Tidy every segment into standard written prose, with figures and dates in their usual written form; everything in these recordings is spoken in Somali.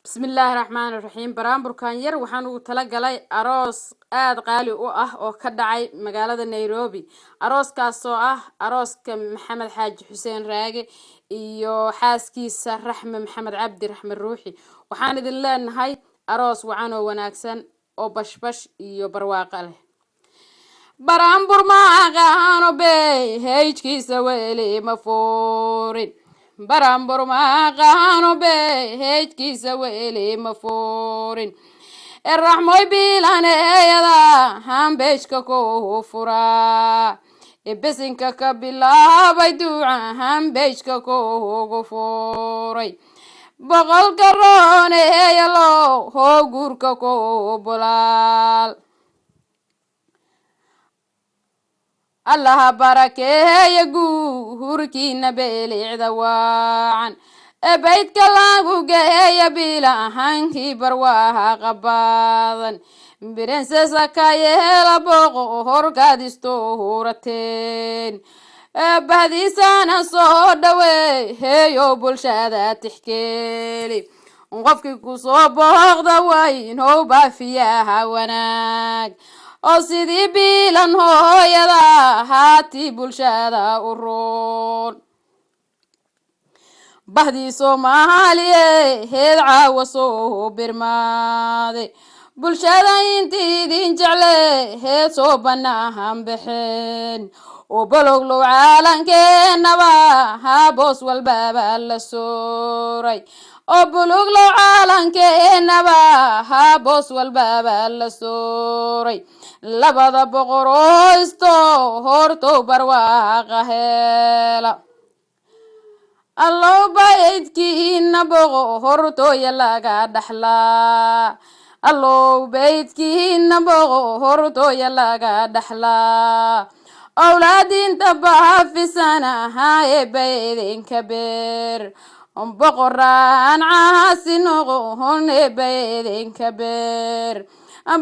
بسم الله الرحمن الرحيم. براanbur kan yar waxaan ugu tala galay aroos aad qaali u ah oo ka dhacay magaalada Nairobi. Arooskaas oo ah arooska Maxamed Xaaji Xuseen Raage iyo xaaskiisa Raxme Maxamed Cabdi Raxme Ruuxi. Waxaan idin leenahay aroos wacan oo wanaagsan oo bashbash iyo barwaaqo leh. Buraanbur ma aqaano bay heejkiisa weli ma foorin. Buraanbur ma aqaano bay heejkiisa weli ma foorin. Raxmoy biilaneeyada hambeeshka ku furaa. Besinka ka bilaabay duuca hambeeshka ku furay. Boqolka rooneeyalo hoo guurka ku bulaal. الله بركة guurkii beelicda waan beydka lagu geeyo bilahankii barwaha qabadan princessa ka yeela boqorkaad istuurateen bahdiisana soo dhaweey heeyo bulshada tixkeeli qofkii ku soo booqda waynoo baafiyaha wanaag oo sidii biilan hooyada haati bulshada u roon bahdii Soomaaliye heed caawa soo birmaade bulshada intii idin jeclay heed soo banaahan bixin oo balog loo caalankeennaba haboos walbaba la sooray oo balog loo caalankeennaba haboos walbaba la sooray labada boqoroo isto horto barwaaqa hela allow baydkiina boqorto yalaga dhaxlaa allow baydkiina boqorto yalaga dhaxlaa awlaadinta baafisana haye baydinka beer boqoraan caasinoqon baydinka beer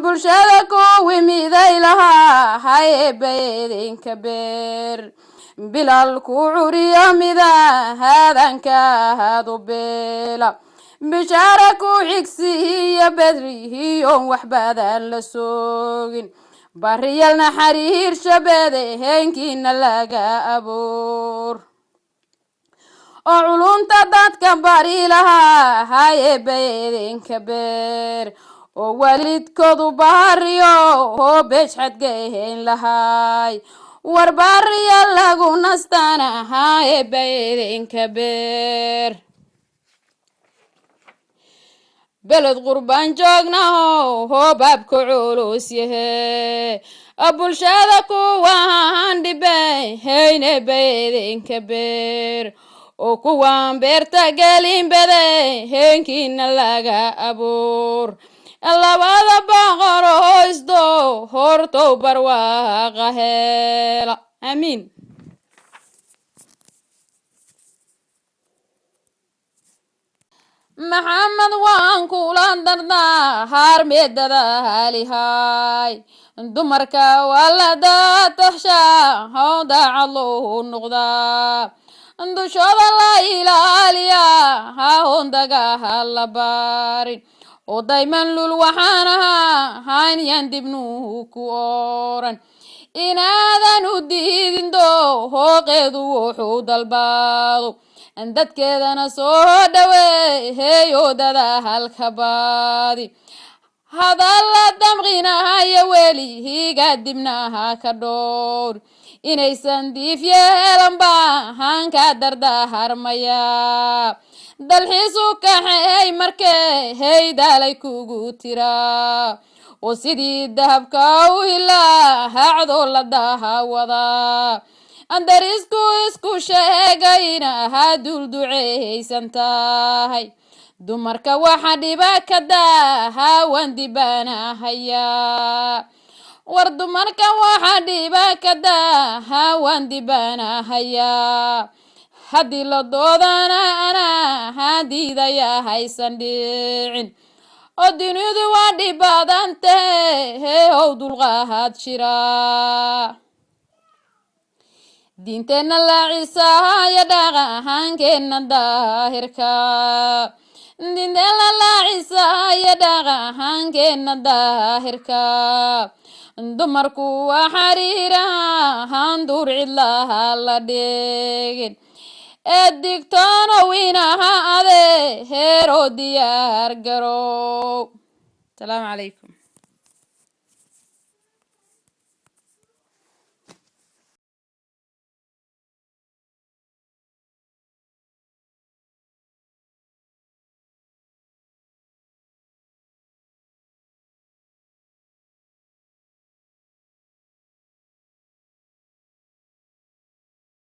bulshada kuwii miday lahaa haye baydinka beer bilal ku curiyo mida hadanka hadu beela bishaara ku xigsiiyo bedrihiyo wax badan la soogin bariyalna xariir shabeede heenkiina laga aboor oo culunta dadka bari lahaa haye baydinka beer oo waalidkoodu baariyo oo beeshad geeyn lahaay war baariya lagu nastana haye baydinka beer beled qurbaan joognaho hoo baabka culus yahe bulshada kuwaan dhibay heyne baydinka beer oo kuwaan beerta gelin baday heenkiina laga aboor labada boqoroo isdo horto barwaaqa hela amiin maxamed waan kula dardaa harmeedada halihay dumarka walada taxsha hawdaacad loo noqdaa dushooda la ilaaliya hahondaga hala baarin oo dayman lul waxaan ahaa haynyan dibnuhu ku oran inaadan u diidin hooqeedu wuxuu dalbaado dadkeedana soo dhaweey heeyoodada halka baadi hadalla damqinahayo welihiga dibnaha ka dhoor inaysan diif yeelan bahanka dardaharmaya dalxiisu kaxeey markee heydaalay kugu tiraa oo sidii dahabka u hilaa hacdo la dahawadaa andarisku isku sheegayna ha dulduceysan tahay dumarka waxa dhiba ka daha waan dibanahayaa war dumarka waxa dhiba ka daha waan dibanahayaa haddii la doodana ana hadiidaya haysan dhicin oo dunidu waa dhibadantee ow dulqaad jiraa diinteena la ciisaaya dhaqankeenna daahirka dindela la isa ya dhaqankeena daahirka dumarku waa xariira handur cidlaha la dhigin digtoona winaha ade heero diyaar garow. Salaamu calaykum.